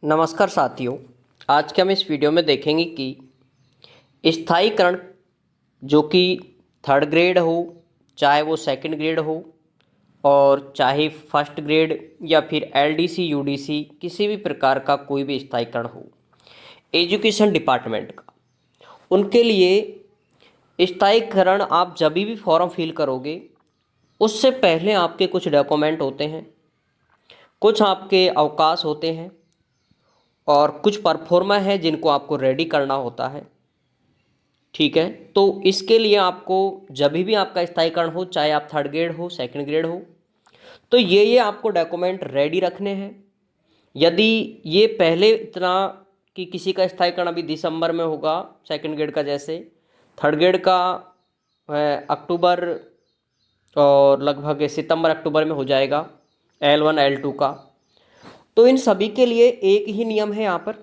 नमस्कार साथियों। आज के हम इस वीडियो में देखेंगे कि स्थायीकरण जो कि थर्ड ग्रेड हो, चाहे वो सेकंड ग्रेड हो और चाहे फर्स्ट ग्रेड या फिर एलडीसी यूडीसी किसी भी प्रकार का कोई भी स्थायीकरण हो एजुकेशन डिपार्टमेंट का, उनके लिए स्थायीकरण आप जब भी फॉर्म फिल करोगे उससे पहले आपके कुछ डॉक्यूमेंट होते हैं, कुछ आपके अवकाश होते हैं और कुछ परफॉर्मा है जिनको आपको रेडी करना होता है। ठीक है, तो इसके लिए आपको जब भी आपका स्थायीकरण हो, चाहे आप थर्ड ग्रेड हो सेकंड ग्रेड हो, तो ये आपको डॉक्यूमेंट रेडी रखने हैं। यदि ये पहले इतना कि किसी का स्थायीकरण अभी दिसंबर में होगा सेकंड ग्रेड का, जैसे थर्ड ग्रेड का अक्टूबर और लगभग सितंबर अक्टूबर में हो जाएगा L1 L2 का, तो इन सभी के लिए एक ही नियम है यहाँ पर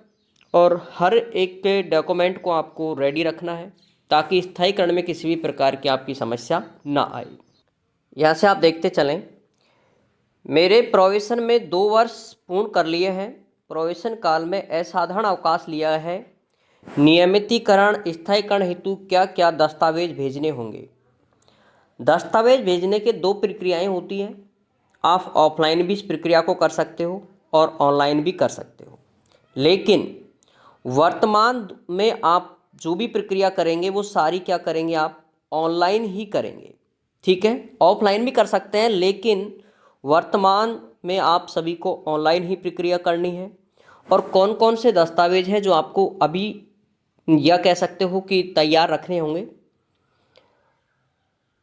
और हर एक के डॉक्यूमेंट को आपको रेडी रखना है ताकि स्थायीकरण में किसी भी प्रकार की आपकी समस्या ना आए। यहाँ से आप देखते चलें, मेरे प्रोविज़न में 2 वर्ष पूर्ण कर लिए हैं। प्रोविज़न काल में असाधारण अवकाश लिया है। नियमितीकरण स्थायीकरण हेतु क्या क्या दस्तावेज भेजने होंगे। दस्तावेज भेजने के 2 प्रक्रियाएं होती हैं। आप ऑफलाइन भी इस प्रक्रिया को कर सकते हो और ऑनलाइन भी कर सकते हो, लेकिन वर्तमान में आप जो भी प्रक्रिया करेंगे वो सारी क्या करेंगे, आप ऑनलाइन ही करेंगे। ठीक है, ऑफलाइन भी कर सकते हैं लेकिन वर्तमान में आप सभी को ऑनलाइन ही प्रक्रिया करनी है। और कौन कौन से दस्तावेज हैं जो आपको अभी या कह सकते हो कि तैयार रखने होंगे।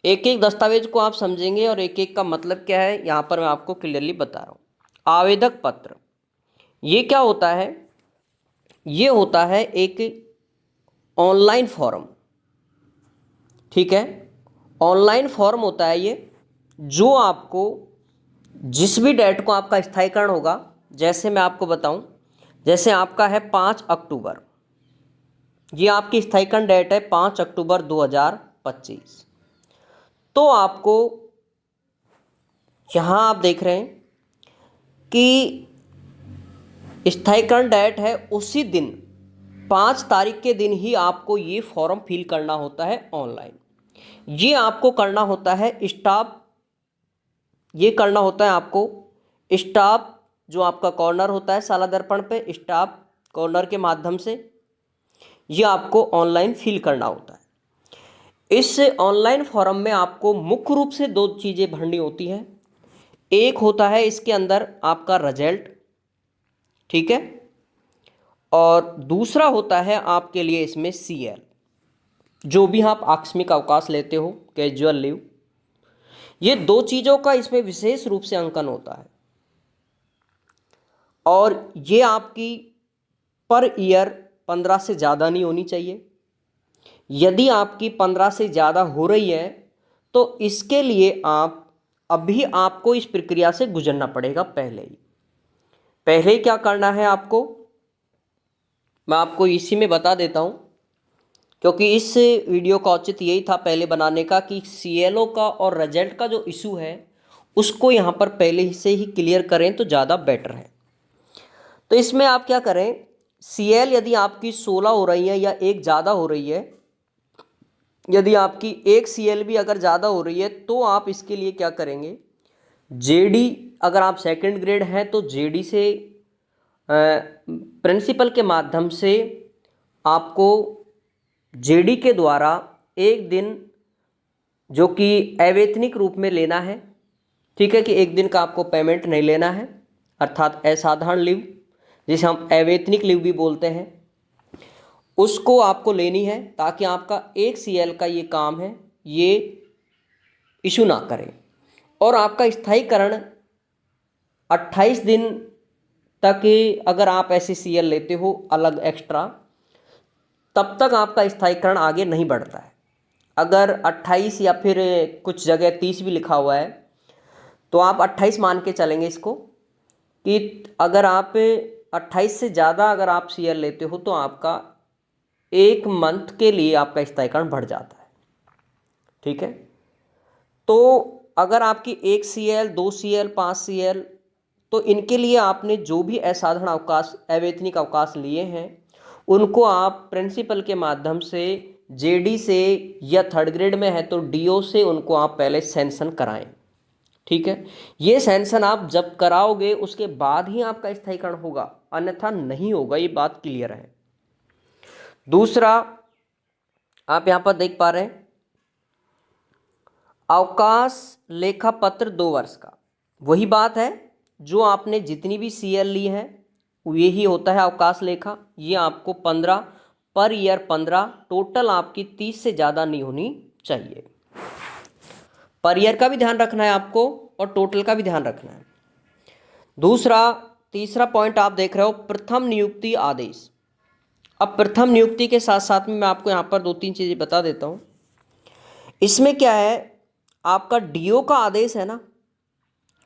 एक एक दस्तावेज को आप समझेंगे और एक एक का मतलब क्या है यहाँ पर मैं आपको क्लियरली बता रहा हूँ। आवेदक पत्र, ये क्या होता है, ये होता है एक ऑनलाइन फॉर्म। ठीक है, ऑनलाइन फॉर्म होता है ये, जो आपको जिस भी डेट को आपका स्थायीकरण होगा, जैसे मैं आपको बताऊं, जैसे आपका है 5 अक्टूबर, ये आपकी स्थायीकरण डेट है 5 अक्टूबर 2025। तो आपको यहाँ आप देख रहे हैं कि स्थायीकरण डेट है उसी दिन 5 तारीख के दिन ही आपको ये फॉर्म फिल करना होता है ऑनलाइन। ये आपको करना होता है स्टाफ, ये करना होता है आपको स्टाफ जो आपका कॉर्नर होता है साला दर्पण पे, स्टाफ कॉर्नर के माध्यम से ये आपको ऑनलाइन फिल करना होता है। इस ऑनलाइन फॉर्म में आपको मुख्य रूप से 2 चीज़ें भरनी होती हैं। एक होता है इसके अंदर आपका रिजल्ट, ठीक है, और दूसरा होता है आपके लिए इसमें CL, जो भी आप आकस्मिक अवकाश लेते हो, कैजुअल लीव, ये 2 चीज़ों का इसमें विशेष रूप से अंकन होता है। और ये आपकी पर ईयर 15 से ज़्यादा नहीं होनी चाहिए। यदि आपकी 15 से ज़्यादा हो रही है तो इसके लिए आप अभी आपको इस प्रक्रिया से गुजरना पड़ेगा। पहले ही क्या करना है आपको, मैं आपको इसी में बता देता हूँ, क्योंकि इस वीडियो का औचित्य यही था पहले बनाने का कि CLO का और रिजल्ट का जो इशू है उसको यहाँ पर पहले से ही क्लियर करें तो ज़्यादा बेटर है। तो इसमें आप क्या करें, CL यदि आपकी 16 हो रही है या एक ज़्यादा हो रही है, यदि आपकी एक CL भी अगर ज़्यादा हो रही है तो आप इसके लिए क्या करेंगे, JD, अगर आप सेकंड ग्रेड हैं तो JD से प्रिंसिपल के माध्यम से आपको JD के द्वारा एक दिन जो कि अवैतनिक रूप में लेना है। ठीक है, कि एक दिन का आपको पेमेंट नहीं लेना है, अर्थात असाधारण लीव जिसे हम अवैतनिक लीव भी बोलते हैं, उसको आपको लेनी है ताकि आपका एक CL का ये काम है ये इशू ना करें। और आपका स्थायीकरण 28 दिन तक अगर आप ऐसे CL लेते हो अलग एक्स्ट्रा, तब तक आपका स्थायीकरण आगे नहीं बढ़ता है। अगर 28 या फिर कुछ जगह 30 भी लिखा हुआ है तो आप 28 मान के चलेंगे इसको, कि अगर आप 28 से ज़्यादा अगर आप CL लेते हो तो आपका एक मंथ के लिए आपका स्थायीकरण बढ़ जाता है। ठीक है, तो अगर आपकी 1 CL 2 CL 5 CL, तो इनके लिए आपने जो भी असाधारण अवकाश, अवैतनिक अवकाश लिए हैं, उनको आप प्रिंसिपल के माध्यम से, जेडी से, या थर्ड ग्रेड में है तो डीओ से उनको आप पहले सैंक्शन कराएं। ठीक है, ये सैंक्शन आप जब कराओगे उसके बाद ही आपका स्थायीकरण होगा, अन्यथा नहीं होगा, ये बात क्लियर है। दूसरा, आप यहां पर देख पा रहे हैं अवकाश लेखा पत्र 2 वर्ष का, वही बात है जो आपने जितनी भी सीएल ली है यही होता है अवकाश लेखा। ये आपको 15 पर ईयर 15, टोटल आपकी 30 से ज़्यादा नहीं होनी चाहिए। पर ईयर का भी ध्यान रखना है आपको और टोटल का भी ध्यान रखना है। दूसरा, तीसरा पॉइंट आप देख रहे हो प्रथम नियुक्ति आदेश। अब प्रथम नियुक्ति के साथ साथ में मैं आपको यहाँ पर 2-3 चीज़ें बता देता हूँ। इसमें क्या है, आपका डीओ का आदेश है ना,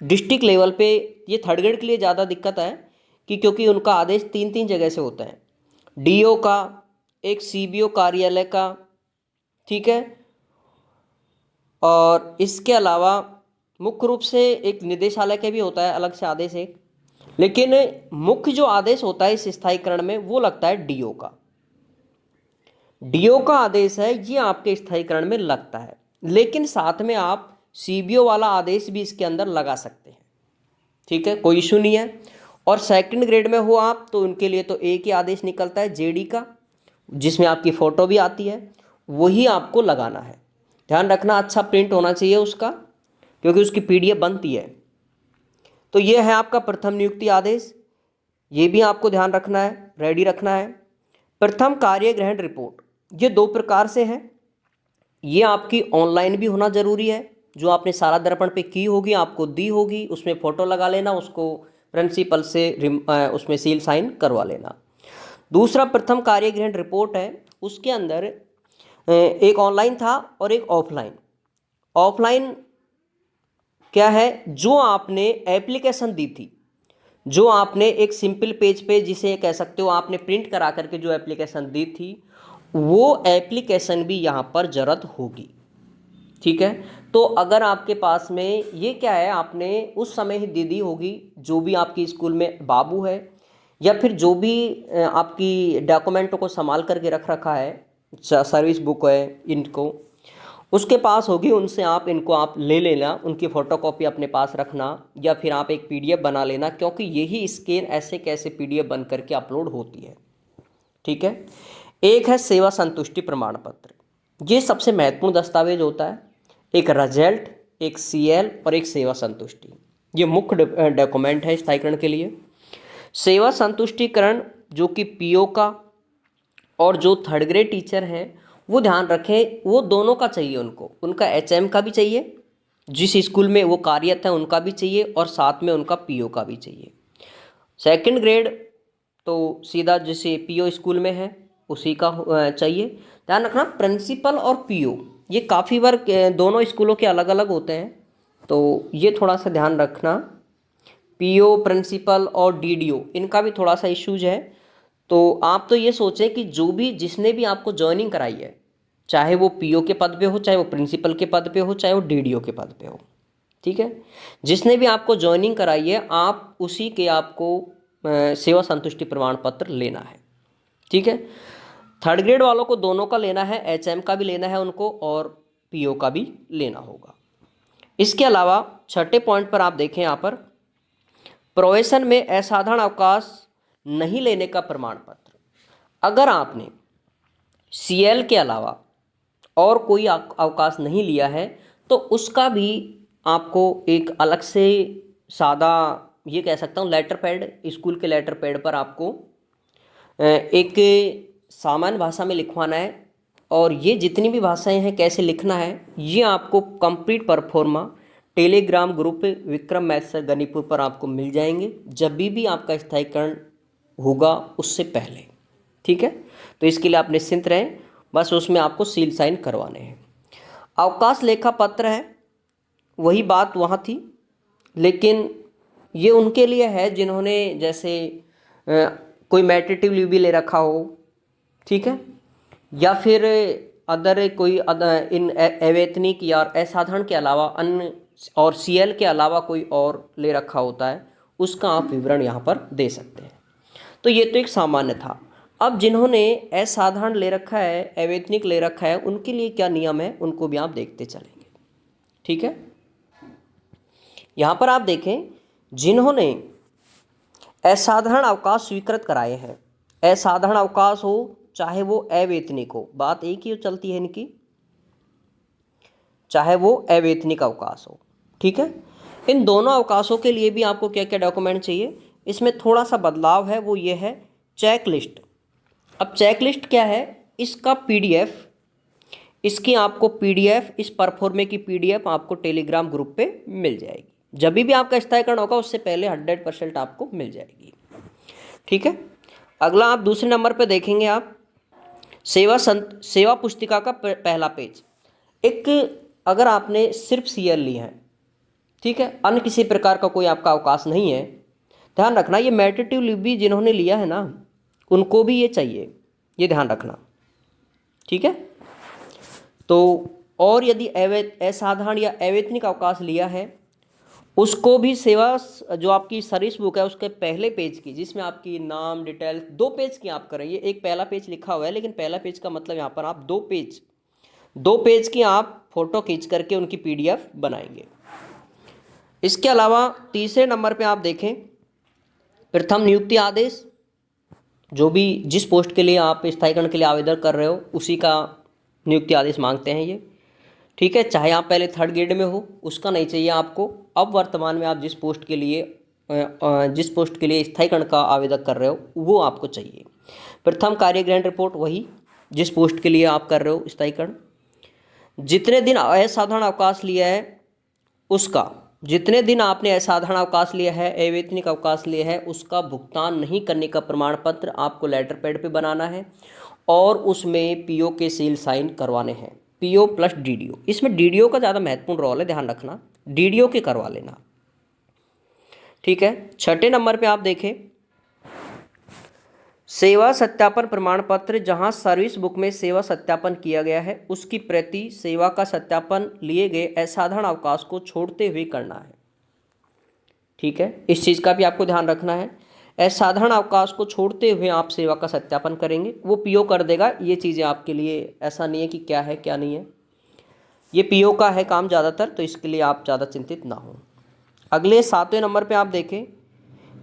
डिस्ट्रिक्ट लेवल पे, ये थर्ड ग्रेड के लिए ज़्यादा दिक्कत है कि क्योंकि उनका आदेश 3-3 जगह से होता है, डीओ का, एक सीबीओ कार्यालय का, ठीक है, और इसके अलावा मुख्य रूप से एक निदेशालय का भी होता है अलग से आदेश एक, लेकिन मुख्य जो आदेश होता है इस स्थायीकरण में वो लगता है डीओ का। डीओ का आदेश है ये आपके स्थायीकरण में लगता है, लेकिन साथ में आप सीबीओ वाला आदेश भी इसके अंदर लगा सकते हैं। ठीक है, कोई इशू नहीं है। और सेकंड ग्रेड में हो आप तो उनके लिए तो एक ही आदेश निकलता है जेडी का, जिसमें आपकी फ़ोटो भी आती है, वही आपको लगाना है। ध्यान रखना अच्छा प्रिंट होना चाहिए उसका, क्योंकि उसकी पीडीएफ बनती है। तो ये है आपका प्रथम नियुक्ति आदेश, ये भी आपको ध्यान रखना है, रेडी रखना है। प्रथम कार्य ग्रहण रिपोर्ट, ये 2 प्रकार से है। ये आपकी ऑनलाइन भी होना जरूरी है, जो आपने सारा दर्पण पे की होगी, आपको दी होगी, उसमें फ़ोटो लगा लेना, उसको प्रिंसिपल से उसमें सील साइन करवा लेना। दूसरा प्रथम कार्य ग्रहण रिपोर्ट है, उसके अंदर एक ऑनलाइन था और एक ऑफलाइन। ऑफलाइन क्या है, जो आपने एप्लीकेशन दी थी, जो आपने एक सिंपल पेज पे, जिसे कह सकते हो आपने प्रिंट करा करके जो एप्लीकेशन दी थी, वो एप्लीकेशन भी यहाँ पर ज़रूरत होगी। ठीक है, तो अगर आपके पास में ये क्या है, आपने उस समय ही दे दी होगी, जो भी आपकी स्कूल में बाबू है या फिर जो भी आपकी डॉक्यूमेंटों को संभाल करके रख रखा है, सर्विस बुक है, इनको उसके पास होगी, उनसे आप इनको आप ले लेना, उनकी फ़ोटोकॉपी अपने पास रखना, या फिर आप एक पीडीएफ बना लेना, क्योंकि यही स्कैन ऐसे कैसे पीडीएफ बन करके अपलोड होती है। ठीक है, एक है सेवा संतुष्टि प्रमाण पत्र, ये सबसे महत्वपूर्ण दस्तावेज होता है। एक रिजल्ट, एक सीएल और एक सेवा संतुष्टि, ये मुख्य डॉक्यूमेंट है स्थायीकरण के लिए। सेवा संतुष्टिकरण जो कि पीओ का और जो थर्ड ग्रेड टीचर हैं वो ध्यान रखें, वो दोनों का चाहिए उनको, उनका एचएम का भी चाहिए, जिस स्कूल में वो कार्यरत है उनका भी चाहिए, और साथ में उनका पीओ का भी चाहिए। सेकंड ग्रेड तो सीधा जैसे पीओ स्कूल में है उसी का चाहिए। ध्यान रखना प्रिंसिपल और पीओ ये काफ़ी बार दोनों स्कूलों के अलग अलग होते हैं, तो ये थोड़ा सा ध्यान रखना। पीओ, प्रिंसिपल और डीडीओ इनका भी थोड़ा सा इश्यूज है। तो आप तो ये सोचें कि जो भी जिसने भी आपको ज्वाइनिंग कराई है, चाहे वो पीओ के पद पे हो, चाहे वो प्रिंसिपल के पद पे हो, चाहे वो डीडीओ के पद पे हो, ठीक है, जिसने भी आपको ज्वाइनिंग कराई है आप उसी के आपको सेवा संतुष्टि प्रमाण पत्र लेना है। ठीक है, थर्ड ग्रेड वालों को दोनों का लेना है, एचएम का भी लेना है उनको और पीओ का भी लेना होगा। इसके अलावा छठे पॉइंट पर आप देखें, यहाँ पर प्रोबेशन में असाधारण अवकाश नहीं लेने का प्रमाण पत्र। अगर आपने सीएल के अलावा और कोई अवकाश नहीं लिया है तो उसका भी आपको एक अलग से सादा, ये कह सकता हूँ लेटर पैड, स्कूल के लेटर पैड पर आपको एक सामान्य भाषा में लिखवाना है। और ये जितनी भी भाषाएं हैं कैसे लिखना है ये आपको complete proforma Telegram group Vikram maths Ganipur पर आपको मिल जाएंगे, जब भी आपका स्थायीकरण होगा उससे पहले। ठीक है, तो इसके लिए आप निश्चिंत रहें, बस उसमें आपको सील साइन करवाने हैं। अवकाश लेखा पत्र है, वही बात वहाँ थी, लेकिन ये उनके लिए है जिन्होंने जैसे कोई मैटरनिटी लीव भी ले रखा हो, ठीक है, या फिर अदर कोई इन अवैतनिक या असाधारण के अलावा अन्य और सीएल के अलावा कोई और ले रखा होता है, उसका आप विवरण यहाँ पर दे सकते हैं। तो ये तो एक सामान्य था। अब जिन्होंने असाधारण ले रखा है, अवैतनिक ले रखा है, उनके लिए क्या नियम है उनको भी आप देखते चलेंगे। ठीक है, यहाँ पर आप देखें, जिन्होंने असाधारण अवकाश स्वीकृत कराए हैं, असाधारण अवकाश हो चाहे वो अवैतनिक हो, बात एक ही चलती है इनकी, चाहे वो अवैतनिक अवकाश हो। ठीक है, इन दोनों अवकाशों के लिए भी आपको क्या क्या डॉक्यूमेंट चाहिए, इसमें थोड़ा सा बदलाव है, वो ये है चेक लिस्ट। अब चेक लिस्ट क्या है, इसका पीडीएफ, इसकी आपको पीडीएफ, इस परफॉर्मे की पीडीएफ आपको टेलीग्राम ग्रुप पे मिल जाएगी। जब भी आपका स्थायीकरण होगा उससे पहले 100% आपको मिल जाएगी। ठीक है, अगला आप दूसरे नंबर पे देखेंगे, आप सेवा पुस्तिका का पहला पेज। एक, अगर आपने सिर्फ सीएल ली है, ठीक है, अन्य किसी प्रकार का कोई आपका अवकाश नहीं है, ध्यान रखना ये मैटरनिटी लीव भी जिन्होंने लिया है ना उनको भी ये चाहिए, ये ध्यान रखना। ठीक है, तो और यदि असाधारण या अवैतनिक अवकाश लिया है उसको भी सेवा, जो आपकी सर्विस बुक है उसके पहले पेज की, जिसमें आपकी नाम डिटेल 2 पेज की आप करेंगे, एक पहला पेज लिखा हुआ है लेकिन पहला पेज का मतलब यहाँ पर आप 2 पेज की आप फोटो खींच करके उनकी पीडीएफ बनाएंगे। इसके अलावा तीसरे नंबर पे आप देखें, प्रथम नियुक्ति आदेश, जो भी जिस पोस्ट के लिए आप स्थायीकरण के लिए आवेदन कर रहे हो उसी का नियुक्ति आदेश मांगते हैं ये। ठीक है, चाहे आप पहले 3rd ग्रेड में हो उसका नहीं चाहिए आपको, अब वर्तमान में आप जिस पोस्ट के लिए स्थायीकरण का आवेदन कर रहे हो वो आपको चाहिए। प्रथम कार्य ग्रहण रिपोर्ट, वही जिस पोस्ट के लिए आप कर रहे हो स्थायीकरण। जितने दिन असाधारण अवकाश लिया है उसका, जितने दिन आपने असाधारण अवकाश लिया है, अवैतनिक अवकाश लिया है, उसका भुगतान नहीं करने का प्रमाण पत्र आपको लेटर पैड पे बनाना है और उसमें पीओ के सील साइन करवाने हैं, पीओ प्लस डीडीओ। इसमें डीडीओ का ज़्यादा महत्वपूर्ण रोल है, ध्यान रखना, डीडीओ के करवा लेना। ठीक है, छठे नंबर पे आप देखें, सेवा सत्यापन प्रमाण पत्र, जहां सर्विस बुक में सेवा सत्यापन किया गया है उसकी प्रति सेवा का सत्यापन लिए गए असाधारण अवकाश को छोड़ते हुए करना है। ठीक है, इस चीज़ का भी आपको ध्यान रखना है, असाधारण अवकाश को छोड़ते हुए आप सेवा का सत्यापन करेंगे, वो पीओ कर देगा। ये चीज़ें आपके लिए ऐसा नहीं है कि क्या है क्या नहीं है, ये पीओ का है काम ज़्यादातर, तो इसके लिए आप ज़्यादा चिंतित ना हो। अगले 7वें नंबर पे आप देखें,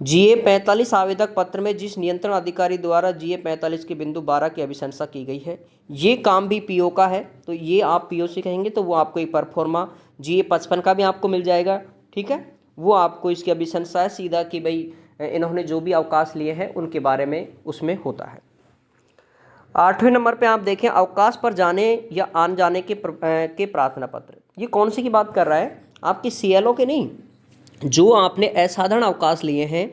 GA 45 आवेदक पत्र में जिस नियंत्रण अधिकारी द्वारा GA 45 के बिंदु 12 की अभिशंसा की गई है, ये काम भी पीओ का है, तो ये आप पीओ से कहेंगे तो वो आपको एक परफॉर्मा GA 55 का भी आपको मिल जाएगा। ठीक है, वो आपको इसकी अभिशंसा है सीधा कि भाई इन्होंने जो भी अवकाश लिए हैं उनके बारे में उसमें होता है। 8वें नंबर पे आप देखें, अवकाश पर जाने या आने जाने के प्रार्थना पत्र। ये कौन सी की बात कर रहा है, आपकी CLO के नहीं, जो आपने असाधारण अवकाश लिए हैं।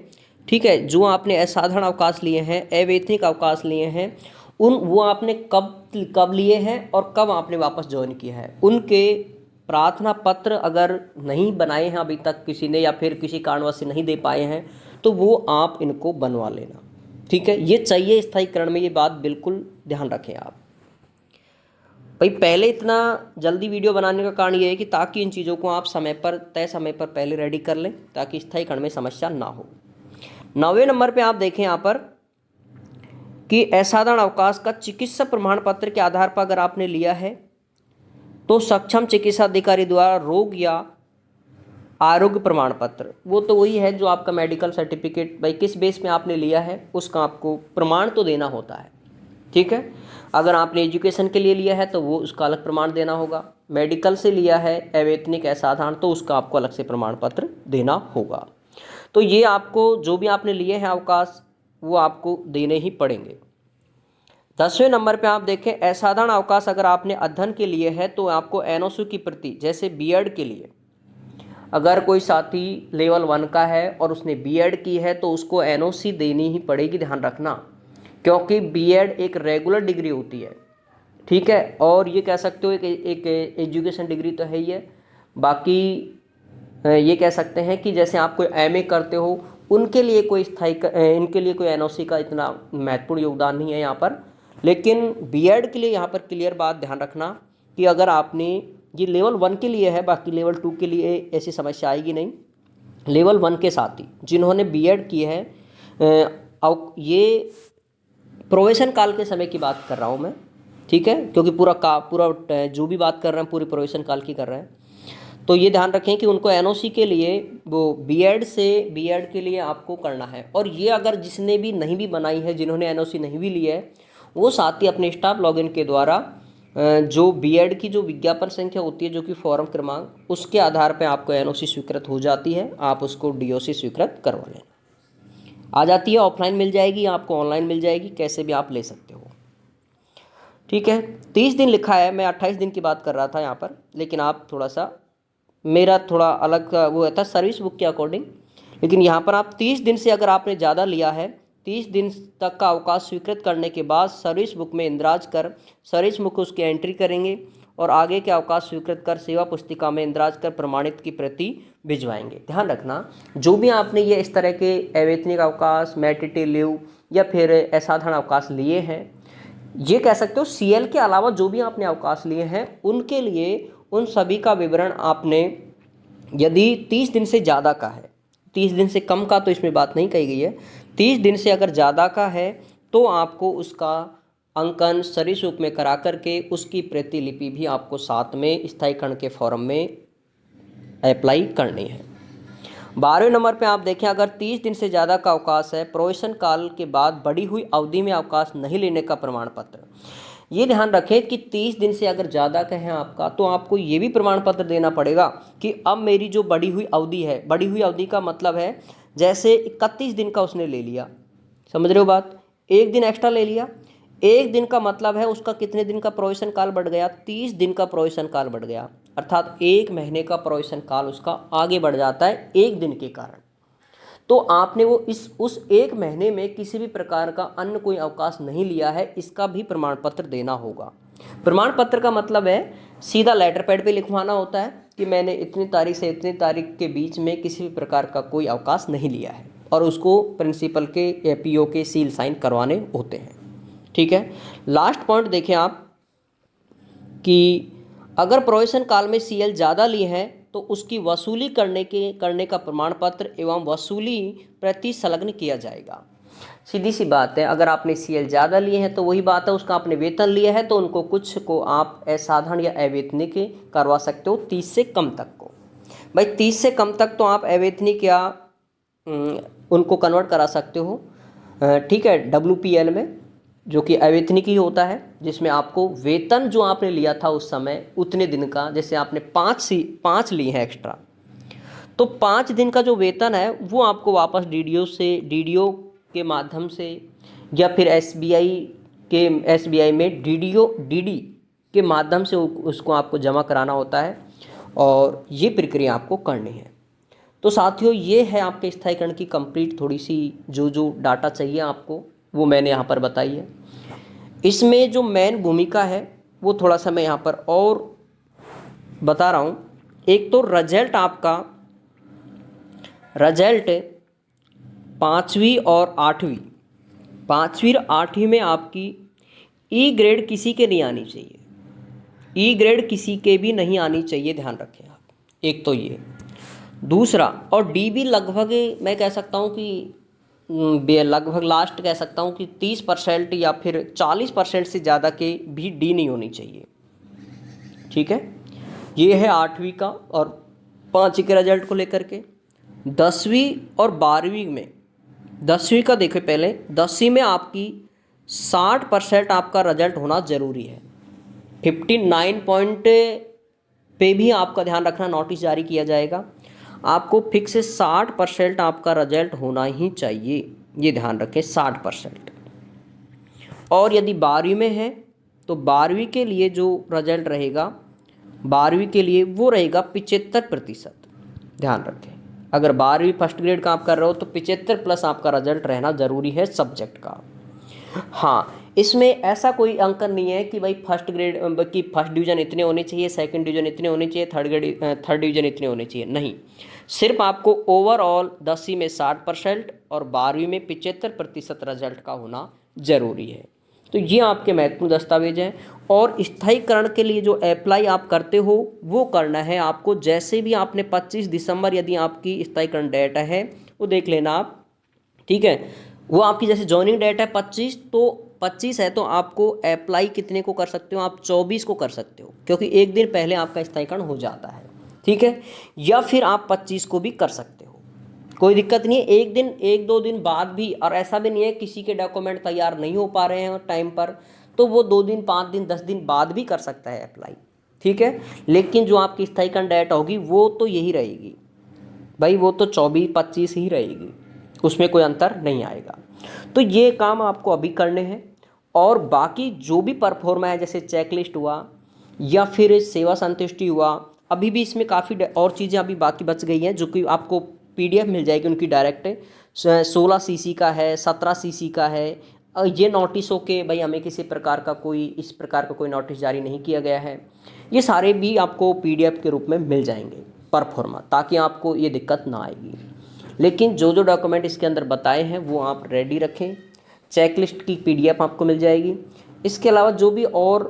ठीक है, जो आपने असाधारण अवकाश लिए हैं, अवैतनिक अवकाश लिए हैं, वो आपने कब लिए हैं और कब आपने वापस ज्वाइन किया है, उनके प्रार्थना पत्र अगर नहीं बनाए हैं अभी तक किसी ने, या फिर किसी कारणवश से नहीं दे पाए हैं, तो वो आप इनको बनवा लेना। ठीक है, ये चाहिए स्थायीकरण में, ये बात बिल्कुल ध्यान रखें आप। भाई पहले इतना जल्दी वीडियो बनाने का कारण ये है कि ताकि इन चीज़ों को आप तय समय पर पहले रेडी कर लें, ताकि स्थायीकरण में समस्या ना हो। 9वें नंबर पे आप देखें यहाँ पर कि असाधारण अवकाश का चिकित्सा प्रमाण पत्र के आधार पर अगर आपने लिया है तो सक्षम चिकित्सा अधिकारी द्वारा रोग या आरोग्य प्रमाण पत्र, वो तो वही है जो आपका मेडिकल सर्टिफिकेट, भाई किस बेस में आपने लिया है उसका आपको प्रमाण तो देना होता है। ठीक है, अगर आपने एजुकेशन के लिए लिया है तो वो उसका अलग प्रमाण देना होगा, मेडिकल से लिया है अवैतनिक असाधारण तो उसका आपको अलग से प्रमाण पत्र देना होगा। तो ये आपको जो भी आपने लिए हैं अवकाश वो आपको देने ही पड़ेंगे। 10वें नंबर पे आप देखें, असाधारण अवकाश अगर आपने अध्ययन के लिए है तो आपको NOC की प्रति, जैसे बीएड के लिए अगर कोई साथी लेवल 1 का है और उसने बीएड की है तो उसको NOC देनी ही पड़ेगी, ध्यान रखना, क्योंकि बीएड एक रेगुलर डिग्री होती है। ठीक है, और ये कह सकते हो एक एजुकेशन डिग्री तो है ही है, बाकी ये कह सकते हैं कि जैसे आप कोई MA करते हो उनके लिए कोई इनके लिए कोई NOC का इतना महत्वपूर्ण योगदान नहीं है यहाँ पर, लेकिन बीएड के लिए यहाँ पर क्लियर बात ध्यान रखना कि अगर आपने ये लेवल 1 के लिए है, बाकी लेवल 2 के लिए ऐसी समस्या आएगी नहीं। लेवल 1 के साथ ही जिन्होंने बीएड की है, ये प्रोबेशन काल के समय की बात कर रहा हूँ मैं, ठीक है, क्योंकि पूरा जो भी बात कर रहे हैं पूरी प्रोबेशन काल की कर रहे हैं। तो ये ध्यान रखें कि उनको एनओसी के लिए वो बीएड के लिए आपको करना है। और ये अगर जिसने भी नहीं भी बनाई है, जिन्होंने एनओसी नहीं भी ली है, वो साथ ही अपने स्टाफ लॉगिन के द्वारा जो बीएड की जो विज्ञापन संख्या होती है, जो कि फॉर्म क्रमांक, उसके आधार पर आपको एनओसी स्वीकृत हो जाती है, आप उसको डीओसी स्वीकृत करवा लेना। आ जाती है, ऑफलाइन मिल जाएगी आपको, ऑनलाइन मिल जाएगी, कैसे भी आप ले सकते हो, ठीक है। 30 दिन लिखा है, मैं 28 दिन की बात कर रहा था यहाँ पर, लेकिन आप थोड़ा सा, मेरा थोड़ा अलग वो था सर्विस बुक के अकॉर्डिंग, लेकिन यहाँ पर आप 30 दिन से अगर आपने ज़्यादा लिया है, 30 दिन तक का अवकाश स्वीकृत करने के बाद सर्विस बुक में इंदराज कर सर्विस बुक उसकी एंट्री करेंगे और आगे के अवकाश स्वीकृत कर सेवा पुस्तिका में इंदराज कर प्रमाणित की प्रति भिजवाएंगे। ध्यान रखना, जो भी आपने ये इस तरह के अवैतनिक अवकाश, मैटरनिटी लीव या फिर असाधारण अवकाश लिए हैं, ये कह सकते हो सीएल के अलावा जो भी आपने अवकाश लिए हैं, उनके लिए उन सभी का विवरण आपने, यदि 30 दिन से ज़्यादा का है, 30 दिन से कम का तो इसमें बात नहीं कही गई है, 30 दिन से अगर ज़्यादा का है तो आपको उसका अंकन सर्विस बुक में करा करके उसकी प्रतिलिपि भी आपको साथ में स्थायीकरण के फॉर्म में अप्लाई करनी है। 12वें नंबर पे आप देखें, अगर 30 दिन से ज़्यादा का अवकाश है, प्रोबेशन काल के बाद बढ़ी हुई अवधि में अवकाश नहीं लेने का प्रमाण पत्र। ये ध्यान रखें कि 30 दिन से अगर ज़्यादा का है आपका, तो आपको ये भी प्रमाण पत्र देना पड़ेगा कि अब मेरी जो बढ़ी हुई अवधि है, बढ़ी हुई अवधि का मतलब है जैसे 31 दिन का उसने ले लिया, समझ रहे हो बात, एक दिन एक्स्ट्रा ले लिया, एक दिन का मतलब है उसका कितने दिन का प्रोबेशन काल बढ़ गया, 30 दिन का प्रोबेशन काल बढ़ गया, अर्थात 1 महीने का प्रोबेशन काल उसका आगे बढ़ जाता है एक दिन के कारण। तो आपने वो उस 1 महीने में किसी भी प्रकार का अन्य कोई अवकाश नहीं लिया है, इसका भी प्रमाण पत्र देना होगा। प्रमाण पत्र का मतलब है सीधा लेटर पैड पे लिखवाना होता है कि मैंने इतनी तारीख से इतनी तारीख के बीच में किसी भी प्रकार का कोई अवकाश नहीं लिया है, और उसको प्रिंसिपल के या पीओ के सील साइन करवाने होते हैं, ठीक है। लास्ट पॉइंट देखें आप कि अगर प्रोबेशन काल में सीएल ज़्यादा ली है तो उसकी वसूली करने का प्रमाण पत्र एवं वसूली प्रति संलग्न किया जाएगा। सीधी सी बात है, अगर आपने सीएल ज़्यादा लिए हैं तो वही बात है, उसका आपने वेतन लिया है तो उनको कुछ को आप असाधारण या अवैतनिक करवा सकते हो 30 से कम तक को। भाई 30 से कम तक तो आप अवैतनिक या उनको कन्वर्ट करा सकते हो, ठीक है, WPL में, जो कि अवैतनिक ही होता है, जिसमें आपको वेतन जो आपने लिया था उस समय उतने दिन का, जैसे आपने 5 लिए हैं एक्स्ट्रा, तो 5 दिन का जो वेतन है वो आपको वापस डीडीओ के माध्यम से या फिर एसबीआई में डीडी के माध्यम से उसको आपको जमा कराना होता है, और ये प्रक्रिया आपको करनी है। तो साथियों, ये है आपके स्थायीकरण की कंप्लीट थोड़ी सी जो डाटा चाहिए आपको वो मैंने यहाँ पर बताई है। इसमें जो मेन भूमिका है वो थोड़ा सा मैं यहाँ पर और बता रहा हूँ। एक तो रिजल्ट, आपका रिजल्ट 5वीं और 8वीं में आपकी ई ग्रेड किसी के नहीं आनी चाहिए, ई ग्रेड किसी के भी नहीं आनी चाहिए, ध्यान रखें आप। एक तो ये, दूसरा, और डी भी लगभग मैं कह सकता हूँ कि लगभग लास्ट कह सकता हूँ कि 30% या फिर 40% से ज़्यादा के भी डी नहीं होनी चाहिए, ठीक है। ये है 8वीं का और 5वीं के रिजल्ट को लेकर के। 10वीं और 12वीं में, 10वीं का देखो पहले, 10वीं में आपकी 60% आपका रिजल्ट होना ज़रूरी है। 59 पॉइंट पे भी आपका ध्यान रखना, नोटिस जारी किया जाएगा, आपको फिक्स 60% आपका रिजल्ट होना ही चाहिए, ये ध्यान रखें 60%। और यदि 12वीं में है तो 12वीं के लिए जो रिजल्ट रहेगा, 12वीं के लिए वो रहेगा 75%, ध्यान रखें। अगर 12वीं फर्स्ट ग्रेड का आप कर रहे हो तो 75+ आपका रिजल्ट रहना ज़रूरी है सब्जेक्ट का। हाँ, इसमें ऐसा कोई अंकन नहीं है कि भाई फर्स्ट ग्रेड की फर्स्ट डिवीज़न इतने होने चाहिए, सेकंड डिवीज़न इतने होने चाहिए, थर्ड डिवीज़न इतने होने चाहिए, नहीं। सिर्फ आपको ओवरऑल 10वीं में 60% और 12वीं में 75% रिजल्ट का होना ज़रूरी है। तो ये आपके महत्वपूर्ण दस्तावेज हैं। और स्थायीकरण के लिए जो अप्लाई आप करते हो वो करना है आपको, जैसे भी आपने 25 दिसंबर यदि आपकी स्थायीकरण डेट है वो देख लेना आप, ठीक है। वो आपकी जैसे ज्वाइनिंग डेट है 25, तो 25 है तो आपको अप्लाई कितने को कर सकते हो आप, 24 को कर सकते हो, क्योंकि एक दिन पहले आपका स्थायीकरण हो जाता है, ठीक है। या फिर आप 25 को भी कर सकते हो, कोई दिक्कत नहीं है। एक दिन 1-2 दिन बाद भी, और ऐसा भी नहीं है किसी के डॉक्यूमेंट तैयार नहीं हो पा रहे हैं टाइम पर, तो वो 2 दिन 5 दिन 10 दिन बाद भी कर सकता है अप्लाई, ठीक है। लेकिन जो आपकी स्थायीकरण डेट होगी वो तो यही रहेगी भाई, वो तो 24-25 ही रहेगी, उसमें कोई अंतर नहीं आएगा। तो ये काम आपको अभी करने हैं। और बाकी जो भी परफॉर्मा है, जैसे चेकलिस्ट हुआ या फिर सेवा संतुष्टि हुआ, अभी भी इसमें काफ़ी और चीज़ें अभी बाकी बच गई हैं, जो कि आपको PDF मिल जाएगी उनकी डायरेक्ट। 16 CC का है, 17 CC का है। ये नोटिस हो के भाई हमें किसी प्रकार का कोई इस प्रकार का कोई नोटिस जारी नहीं किया गया है, ये सारे भी आपको PDF के रूप में मिल जाएंगे परफॉर्मा, ताकि आपको ये दिक्कत ना आएगी। लेकिन जो जो डॉक्यूमेंट इसके अंदर बताए हैं वो आप रेडी रखें। चेकलिस्ट की PDF आपको मिल जाएगी। इसके अलावा जो भी और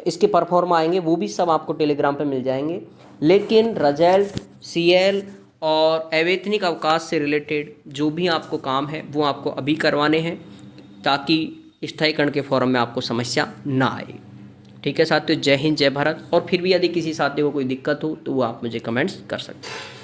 इसके परफॉर्मा आएंगे वो भी सब आपको टेलीग्राम पे मिल जाएंगे। लेकिन रिजल्ट, CL और अवैतनिक अवकाश से रिलेटेड जो भी आपको काम है वो आपको अभी करवाने हैं, ताकि स्थायीकरण के फॉर्म में आपको समस्या ना आए। ठीक है साथियों, जय हिंद जय भारत। और फिर भी यदि किसी साथी को कोई दिक्कत हो तो वो आप मुझे कमेंट्स कर सकते हैं।